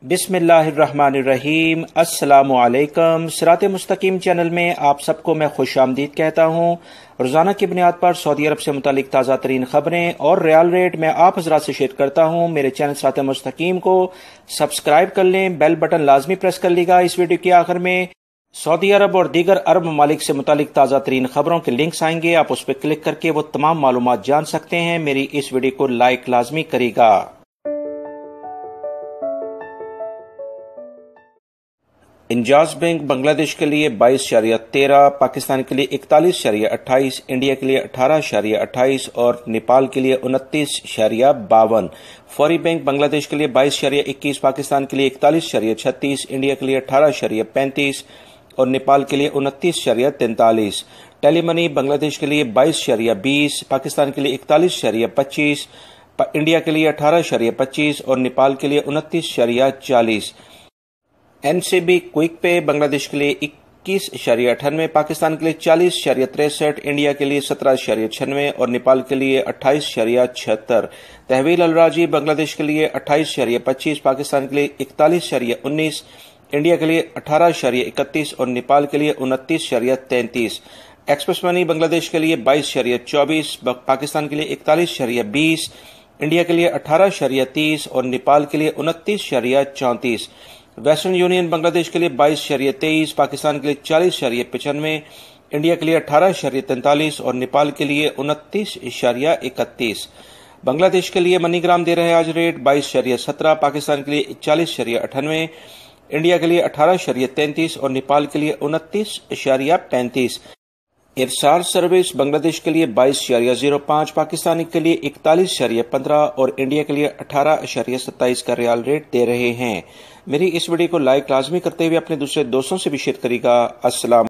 बिस्मिल्लाहिर्रहमानिर्रहीम। अस्सलामु अलैकुम। सिरात मुस्तकीम चैनल में आप सबको मैं खुश आमदीद कहता हूँ। रोज़ाना की बुनियाद पर सऊदी अरब से मुतालिक ताज़ा तरीन खबरें और रियल रेट मैं आप हज़रात से शेयर करता हूँ। मेरे चैनल सिरात मुस्तकीम को सब्सक्राइब कर लें, बेल बटन लाजमी प्रेस कर लीजिएगा। इस वीडियो के आखिर में सऊदी अरब और दीगर अरब ममालिक से मुतालिक ताज़ा तरीन खबरों के लिंक्स आएंगे, आप उस पर क्लिक करके वो तमाम मालूमात जान सकते हैं। मेरी इस वीडियो को लाइक लाजमी करेगा। इंजाज बैंक बांग्लादेश के लिए 22.13, पाकिस्तान के लिए 41.28, इंडिया के लिए 18.28 और नेपाल के लिए 29.52। फौरी बैंक बांग्लादेश के लिए 22.21, पाकिस्तान के लिए 41.36, इंडिया के लिए 18.35 और नेपाल के लिए 29.43। टेलीमनी बांग्लादेश के लिए 22.20, पाकिस्तान के लिए 41.25, इंडिया के लिए 18.25 और नेपाल के लिए 29.40। एनसीबी क्विक पे बांग्लादेश के लिए 21.98, पाकिस्तान के लिए 40.63, इंडिया के लिए 17.96 और नेपाल के लिए 28.76। तहवील अलराजी बांग्लादेश के लिए 28.25, पाकिस्तान के लिए 41.19, इंडिया के लिए 18.31 और नेपाल के लिए 29.33। एक्सप्रेस मनी बांग्लादेश के लिए 22.24, पाकिस्तान के लिए 41.20, इंडिया के लिए 18.30 और नेपाल के लिए 29.34। वेस्टर्न यूनियन बांग्लादेश के लिए 22.23, पाकिस्तान के लिए 40.95, इंडिया के लिए 18.43 और नेपाल के लिए 29.31। बांग्लादेश के लिए मनीग्राम दे रहे आज रेट 22.17, पाकिस्तान के लिए 40.98, इंडिया के लिए 18.33 और नेपाल के लिए 29.35। इरसाल सर्विस बांग्लादेश के लिए 22.05, पाकिस्तानी के लिए 41.15 और इंडिया के लिए 18.27 का रियाल रेट दे रहे हैं। मेरी इस वीडियो को लाइक लाजमी करते हुए अपने दूसरे दोस्तों से भी शेयर करेगा। अस्सलाम।